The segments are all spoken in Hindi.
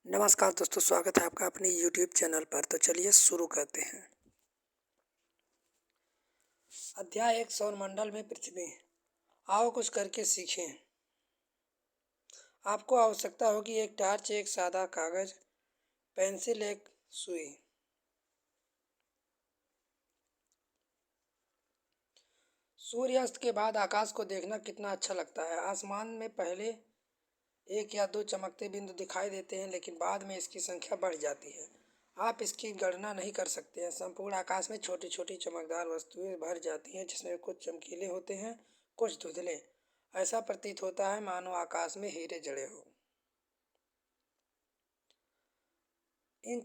नमस्कार दोस्तों, स्वागत है आपका अपने YouTube चैनल पर। तो चलिए शुरू करते हैं। अध्याय 1, सौरमंडल में पृथ्वी। आओ कुछ करके सीखें। आपको आवश्यकता होगी एक टार्च, एक सादा कागज, पेंसिल, एक सुई। सूर्यास्त के बाद आकाश को देखना कितना अच्छा लगता है। आसमान में पहले एक या दो चमकते बिंदु दिखाई देते हैं, लेकिन बाद में इसकी संख्या बढ़ जाती है। आप इसकी गणना नहीं कर सकते हैं। संपूर्ण आकाश में छोटी छोटी चमकदार वस्तुएं भर जाती हैं, जिसमें कुछ चमकीले होते हैं, कुछ धुंधले। ऐसा प्रतीत होता है मानो आकाश में हीरे जड़े हो। इन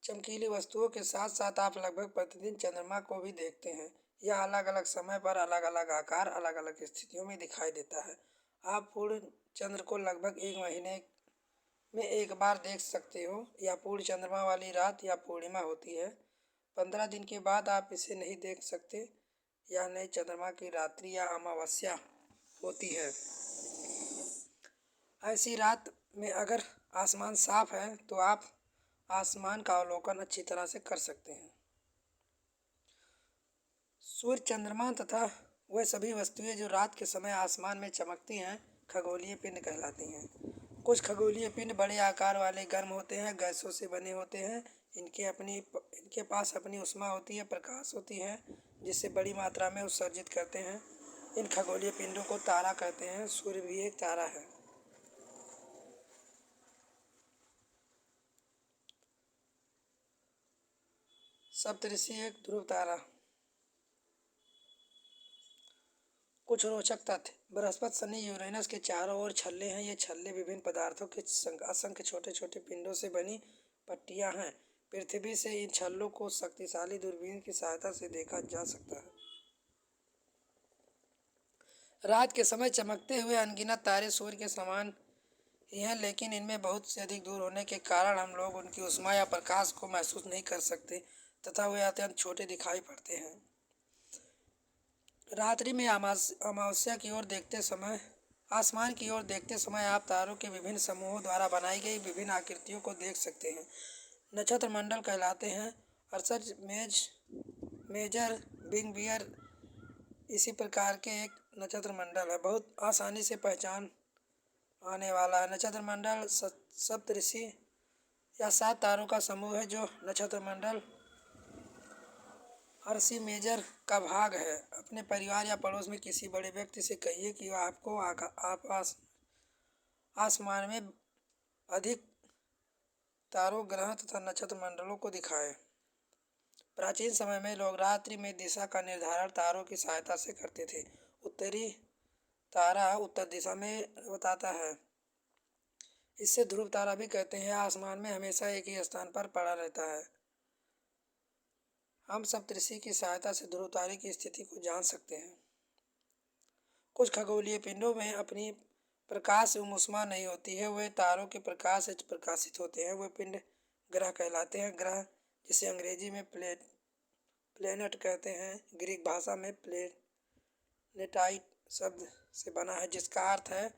चमकीली वस्तुओं के साथ साथ आप लगभग प्रतिदिन चंद्रमा को भी देखते हैं। यह अलग अलग समय पर अलग अलग आकार, अलग अलग स्थितियों में दिखाई देता है। आप पूर्ण चंद्र को लगभग एक महीने में एक बार देख सकते हो। या पूर्ण चंद्रमा वाली रात या पूर्णिमा होती है। 15 दिन के बाद आप इसे नहीं देख सकते। यह नए चंद्रमा की रात्रि या अमावस्या होती है। ऐसी रात में अगर आसमान साफ है तो आप आसमान का अवलोकन अच्छी तरह से कर सकते हैं। सूर्य, चंद्रमा तथा वह सभी वस्तुएं जो रात के समय आसमान में चमकती हैं, खगोलीय पिंड कहलाती हैं। कुछ खगोलीय पिंड बड़े आकार वाले, गर्म होते हैं, गैसों से बने होते हैं। इनके पास अपनी ऊष्मा होती है, प्रकाश होती है, जिससे बड़ी मात्रा में उत्सर्जित करते हैं। इन खगोलीय पिंडों को तारा कहते हैं। सूर्य भी एक तारा है। सप्तऋषि एक ध्रुव तारा। कुछ रोचक तथ्य। बृहस्पति, शनि, यूरेनस के चारों ओर छल्ले हैं। ये छल्ले विभिन्न पदार्थों के असंख्य छोटे छोटे पिंडों से बनी पट्टियां हैं। पृथ्वी से इन छल्लों को शक्तिशाली दूरबीन की सहायता से देखा जा सकता है। रात के समय चमकते हुए अनगिनत तारे सूर्य के समान ही हैं, लेकिन इनमें बहुत से अधिक दूर होने के कारण हम लोग उनकी ऊष्मा या प्रकाश को महसूस नहीं कर सकते तथा वे अत्यंत छोटे दिखाई पड़ते हैं। रात्रि में अमावस्या की ओर देखते समय, आसमान की ओर देखते समय आप तारों के विभिन्न समूहों द्वारा बनाई गई विभिन्न आकृतियों को देख सकते हैं। नक्षत्र मंडल कहलाते हैं। अर्सज, मेजर, बिग बियर इसी प्रकार के एक नक्षत्र मंडल है। बहुत आसानी से पहचान आने वाला है। नक्षत्र मंडल सप्तऋषि या 7 तारों का समूह है। जो नक्षत्र मंडल अर्सी मेजर का भाग है। अपने परिवार या पड़ोस में किसी बड़े व्यक्ति से कहिए कि वह आपको आसमान में अधिक तारों, ग्रह तथा नक्षत्र मंडलों को दिखाए। प्राचीन समय में लोग रात्रि में दिशा का निर्धारण तारों की सहायता से करते थे। उत्तरी तारा उत्तर दिशा में बताता है। इससे ध्रुव तारा भी कहते हैं। आसमान में हमेशा एक ही स्थान पर पड़ा रहता है। हम सप्तऋषि की सहायता से ध्रुव तारे की स्थिति को जान सकते हैं। कुछ खगोलीय पिंडों में अपनी प्रकाश एवं ऊष्मा नहीं होती है। वे तारों के प्रकाश से प्रकाशित होते हैं। वे पिंड ग्रह कहलाते हैं। ग्रह, जिसे अंग्रेजी में प्लेनेट कहते हैं, ग्रीक भाषा में प्लेनेटाइट शब्द से बना है, जिसका अर्थ है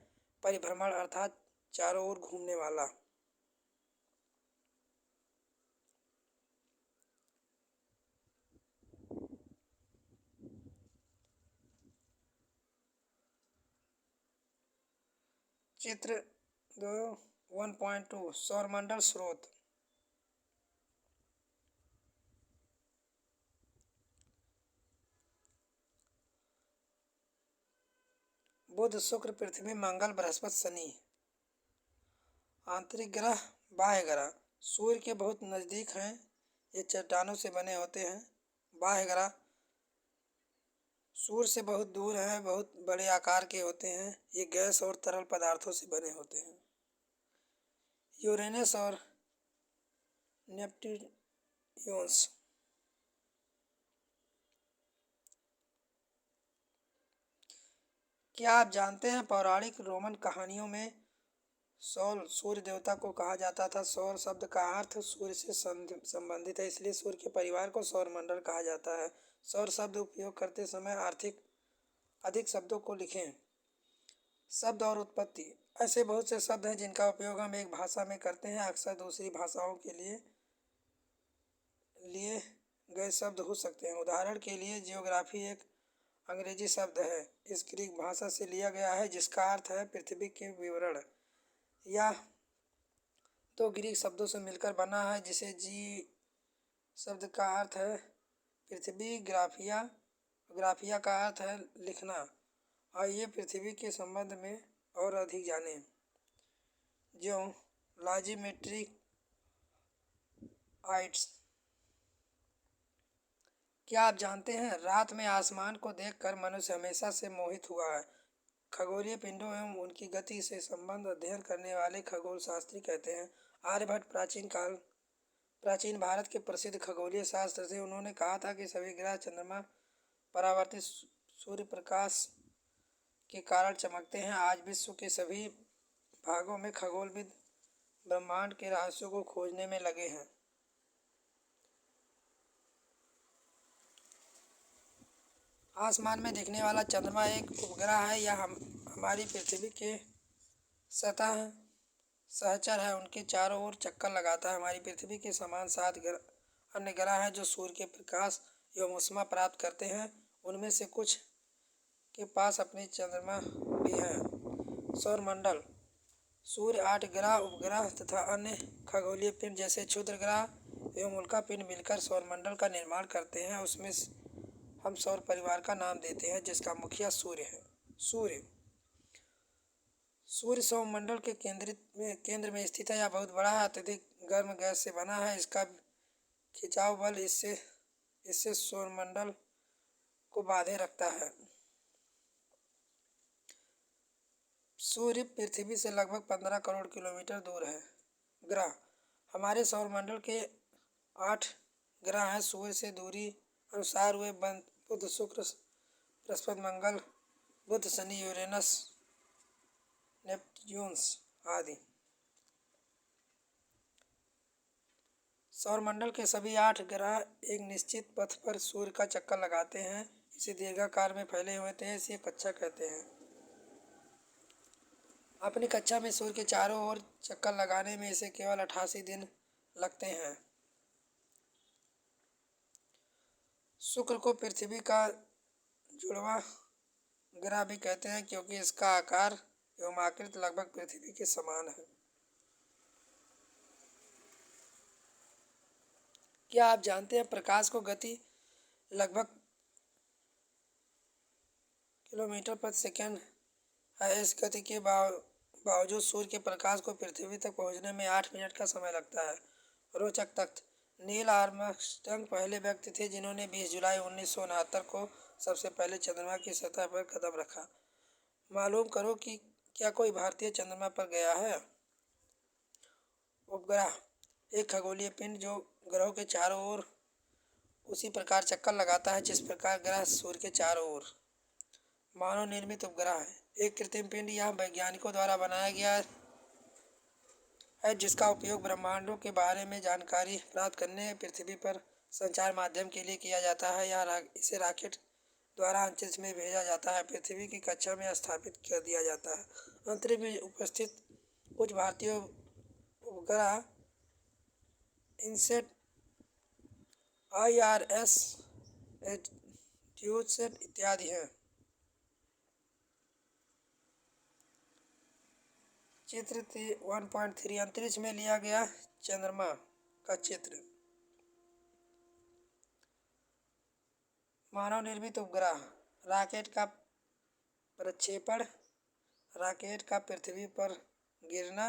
परिभ्रमण, अर्थात चारों ओर घूमने वाला। चित्र 1.2 सौरमंडल स्रोत। बुध, शुक्र, पृथ्वी, मंगल, बृहस्पति, शनि। आंतरिक ग्रह, बाह्य ग्रह। सूर्य के बहुत नज़दीक हैं। ये चट्टानों से बने होते हैं। बाह्य ग्रह सूर्य से बहुत दूर हैं, बहुत बड़े आकार के होते हैं। ये गैस और तरल पदार्थों से बने होते हैं। यूरेनस और नेपट्यून्स। क्या आप जानते हैं पौराणिक रोमन कहानियों में सौल सूर्य देवता को कहा जाता था। सौर शब्द का अर्थ सूर्य से संबंधित है, इसलिए सूर्य के परिवार को सौरमंडल कहा जाता है। सौर शब्द उपयोग करते समय अधिक शब्दों को लिखें। शब्द और उत्पत्ति। ऐसे बहुत से शब्द हैं जिनका उपयोग हम एक भाषा में करते हैं, अक्सर दूसरी भाषाओं के लिए गए शब्द हो सकते हैं। उदाहरण के लिए जियोग्राफी एक अंग्रेजी शब्द है, इस ग्रीक भाषा से लिया गया है जिसका अर्थ है पृथ्वी के विवरण। या तो ग्रीक शब्दों से मिलकर बना है जिसे जी शब्द का अर्थ है पृथ्वी, ग्राफिया ग्राफिया का अर्थ है लिखना। आइए पृथ्वी के संबंध में और अधिक जानें। ज्यों लाजीमेट्रिक आइट्स। क्या आप जानते हैं रात में आसमान को देखकर मनुष्य हमेशा से मोहित हुआ है। खगोलीय पिंडों एवं उनकी गति से संबंध अध्ययन करने वाले खगोल शास्त्री कहते हैं। आर्यभट्ट प्राचीन भारत के प्रसिद्ध खगोलीय शास्त्र थे। उन्होंने कहा था कि सभी ग्रह चंद्रमा परावर्तित सूर्य प्रकाश के कारण चमकते हैं। आज विश्व के सभी भागों में खगोलविद ब्रह्मांड के रहस्यों को खोजने में लगे हैं। आसमान में दिखने वाला चंद्रमा एक उपग्रह है। यह हमारी पृथ्वी के सतह सहचर है। उनके चारों ओर चक्कर लगाता है। हमारी पृथ्वी के समान 7 अन्य ग्रह हैं जो सूर्य के प्रकाश एवं ऊष्मा प्राप्त करते हैं। उनमें से कुछ के पास अपने चंद्रमा भी हैं। सौरमंडल। सूर्य, 8 ग्रह, उपग्रह तथा अन्य खगोलीय पिंड जैसे क्षुद्र ग्रह एवं उल्का पिंड मिलकर सौरमंडल का निर्माण करते हैं। उसमें हम सौर परिवार का नाम देते हैं जिसका मुखिया सूर्य है। सूर्य सौरमंडल के केंद्र में स्थित है। यह बहुत बड़ा है, अत्यधिक गर्म गैस से बना है। इसका खिंचाव बल इससे सौरमंडल को बांधे रखता है। सूर्य पृथ्वी से लगभग 15 करोड़ किलोमीटर दूर है। ग्रह। हमारे सौरमंडल के 8 ग्रह हैं। सूर्य से दूरी अनुसार वे बुध, शुक्र, बृहस्पति, मंगल, बुध, शनि, यूरेनस, नेपच्यून आदि। सौरमंडल के सभी 8 ग्रह एक निश्चित पथ पर सूर्य का चक्कर लगाते हैं। इसे दीर्घाकार में फैले हुए थे, इसे कक्षा कहते हैं। अपनी कक्षा में सूर्य के चारों ओर चक्कर लगाने में इसे केवल 88 दिन लगते हैं। शुक्र को पृथ्वी का जुड़वां ग्रह भी कहते हैं क्योंकि इसका आकार एवं आकृति लगभग पृथ्वी के समान है। क्या आप जानते हैं प्रकाश को गति लगभग किलोमीटर प्रति सेकंड है। इस गति के बावजूद सूर्य के प्रकाश को पृथ्वी तक पहुंचने में 8 मिनट का समय लगता है। रोचक तथ्य। नील आर्मस्ट्रांग पहले व्यक्ति थे जिन्होंने 20 जुलाई 1969 को सबसे पहले चंद्रमा की सतह पर कदम रखा। मालूम करो कि क्या कोई भारतीय चंद्रमा पर गया है। उपग्रह। एक खगोलीय पिंड जो ग्रहों के चारों ओर उसी प्रकार चक्कर लगाता है जिस प्रकार ग्रह सूर्य के चारों ओर। मानव निर्मित उपग्रह है एक कृत्रिम पिंड। यह वैज्ञानिकों द्वारा बनाया गया है जिसका उपयोग ब्रह्मांडों के बारे में जानकारी प्राप्त करने पृथ्वी पर संचार माध्यम के लिए किया जाता है। इसे रॉकेट द्वारा अंतरिक्ष में भेजा जाता है, पृथ्वी की कक्षा में स्थापित कर दिया जाता है। अंतरिक्ष में उपस्थित कुछ भारतीय उपग्रह इनसेट, IRS, एड्यूसेट इत्यादि हैं। चित्र 1.3 अंतरिक्ष में लिया गया चंद्रमा का चित्र। मानव निर्मित उपग्रह। रॉकेट का प्रक्षेपण, रॉकेट का पृथ्वी पर गिरना,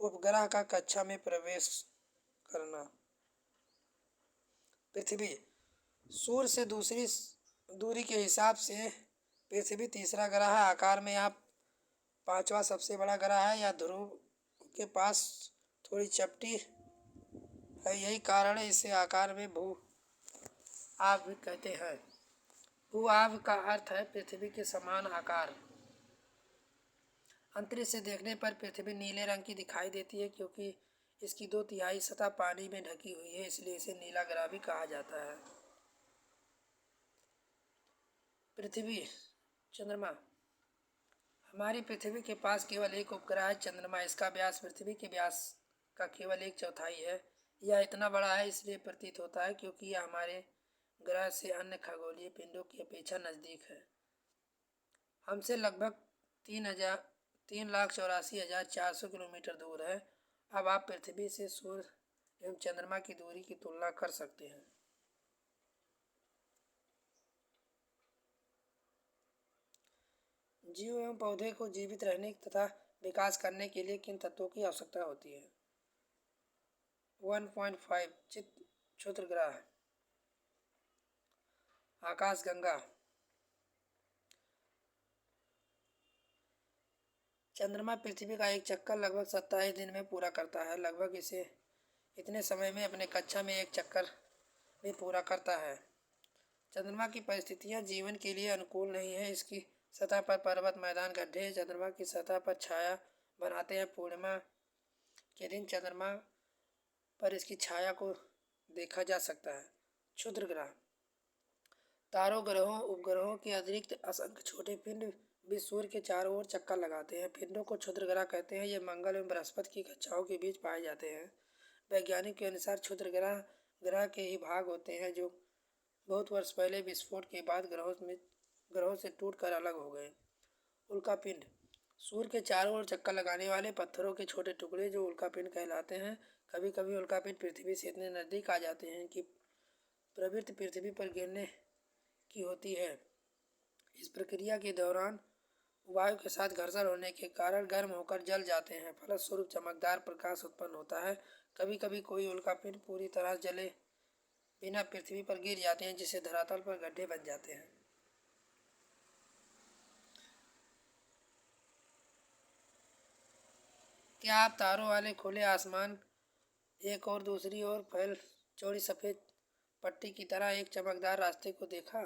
उपग्रह का कक्षा में प्रवेश करना। पृथ्वी। सूर्य से दूरी के हिसाब से पृथ्वी तीसरा ग्रह है। आकार में यह 5वां सबसे बड़ा ग्रह है। यह ध्रुव के पास थोड़ी चपटी है, यही कारण है इसे आकार में भू आभ भी कहते हैं। भू आभ का अर्थ है पृथ्वी के समान आकार। अंतरिक्ष से देखने पर पृथ्वी नीले रंग की दिखाई देती है क्योंकि इसकी 2/3 सतह पानी में ढकी हुई है, इसलिए इसे नीला ग्रह भी कहा जाता है। पृथ्वी, चंद्रमा। हमारी पृथ्वी के पास केवल एक उपग्रह है, चंद्रमा। इसका व्यास पृथ्वी के व्यास का केवल एक चौथाई है। यह इतना बड़ा है इसलिए प्रतीत होता है क्योंकि यह हमारे ग्रह से अन्य खगोलीय पिंडों की अपेक्षा नज़दीक है। हमसे लगभग 3,84,400 किलोमीटर दूर है। अब आप पृथ्वी से सूर्य एवं चंद्रमा की दूरी की तुलना कर सकते हैं। जीव एवं पौधे को जीवित रहने तथा विकास करने के लिए किन तत्वों की आवश्यकता होती है? 1.5 क्षुद्र ग्रह, आकाशगंगा। चंद्रमा पृथ्वी का एक चक्कर लगभग 27 दिन में पूरा करता है। लगभग इसे इतने समय में अपने कक्षा में एक चक्कर भी पूरा करता है। चंद्रमा की परिस्थितियां जीवन के लिए अनुकूल नहीं है। इसकी सतह पर पर्वत, मैदान, गड्ढे चंद्रमा की सतह पर छाया बनाते हैं। पूर्णिमा के दिन चंद्रमा पर इसकी छाया को देखा जा सकता है। क्षुद्र ग्रह, तारों, ग्रहों, उपग्रहों के अतिरिक्त असंख्य छोटे पिंड भी सूर्य के चारों ओर चक्कर लगाते हैं। पिंडों को क्षुद्र ग्रह कहते हैं। ये मंगल एवं बृहस्पति की कक्षाओं के बीच पाए जाते हैं। वैज्ञानिक के अनुसार क्षुद्र ग्रह ग्रह के ही भाग होते हैं जो बहुत वर्ष पहले विस्फोट के बाद ग्रहों से टूटकर अलग हो गए। उल्कापिंड, सूर्य के चारों ओर चक्कर लगाने वाले पत्थरों के छोटे टुकड़े जो उल्कापिंड कहलाते हैं। कभी कभी उल्कापिंड पृथ्वी से इतने नज़दीक आ जाते हैं कि प्रवृत्ति पृथ्वी पर गिरने की होती है। इस प्रक्रिया के दौरान वायु के साथ घर्षण होने के कारण गर्म होकर जल जाते हैं। फलस्वरूप चमकदार प्रकाश उत्पन्न होता है। कभी कभी कोई उल्कापिंड पूरी तरह जले बिना पृथ्वी पर गिर जाते हैं, जिससे धरातल पर गड्ढे बन जाते हैं। क्या आप तारों वाले खुले आसमान एक और दूसरी ओर फैल चौड़ी सफ़ेद पट्टी की तरह एक चमकदार रास्ते को देखा?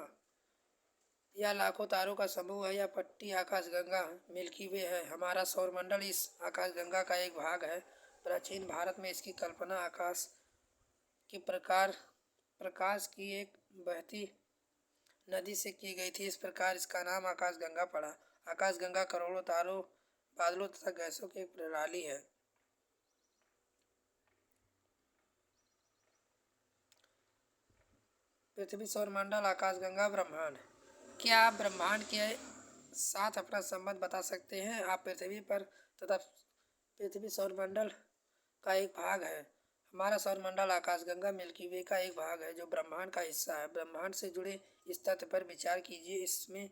यह लाखों तारों का समूह है। यह पट्टी आकाशगंगा मिल्की वे है। हमारा सौरमंडल इस आकाशगंगा का एक भाग है। प्राचीन भारत में इसकी कल्पना आकाश के प्रकाश की एक बहती नदी से की गई थी। इस प्रकार इसका नाम आकाशगंगा पड़ा। आकाशगंगा करोड़ों तारों, बादलों तथा गैसों की एक प्रणाली है। पृथ्वी, सौरमंडल, आकाशगंगा, ब्रह्मांड। क्या आप ब्रह्मांड के साथ अपना संबंध बता सकते हैं? आप पृथ्वी पर तथा पृथ्वी सौरमंडल का एक भाग है। हमारा सौरमंडल आकाशगंगा मिल्की वे का एक भाग है जो ब्रह्मांड का हिस्सा है। ब्रह्मांड से जुड़े इस तथ्य पर विचार कीजिए, इसमें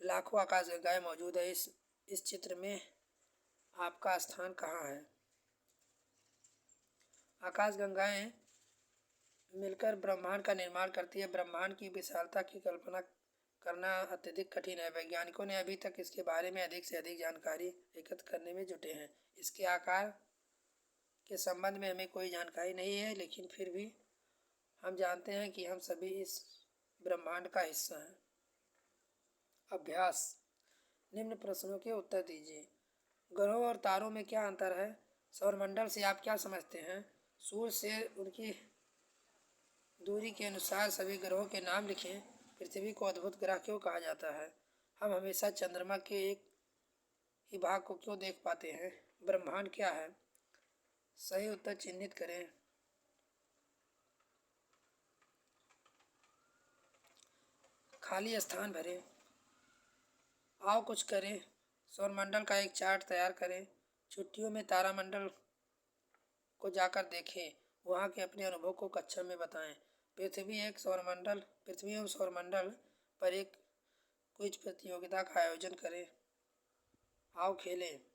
लाखों आकाशगंगाएं मौजूद है। इस चित्र में आपका स्थान कहाँ है? आकाशगंगाएं मिलकर ब्रह्मांड का निर्माण करती है। ब्रह्मांड की विशालता की कल्पना करना अत्यधिक कठिन है। वैज्ञानिकों ने अभी तक इसके बारे में अधिक से अधिक जानकारी एकत्र करने में जुटे हैं। इसके आकार के संबंध में हमें कोई जानकारी नहीं है, लेकिन फिर भी हम जानते हैं कि हम सभी इस ब्रह्मांड का हिस्सा हैं। अभ्यास, निम्न प्रश्नों के उत्तर दीजिए। ग्रहों और तारों में क्या अंतर है? सौरमंडल से आप क्या समझते हैं? सूर्य से उनकी दूरी के अनुसार सभी ग्रहों के नाम लिखें। पृथ्वी को अद्भुत ग्रह क्यों कहा जाता है? हम हमेशा चंद्रमा के एक ही भाग को क्यों देख पाते हैं? ब्रह्मांड क्या है? सही उत्तर चिन्हित करें। खाली स्थान भरें। आओ कुछ करें। सौरमंडल का एक चार्ट तैयार करें। छुट्टियों में तारामंडल को जाकर देखें। वहाँ के अपने अनुभव को कक्षा में बताएं। पृथ्वी एवं सौरमंडल पर एक क्विज प्रतियोगिता का आयोजन करें। आओ खेलें।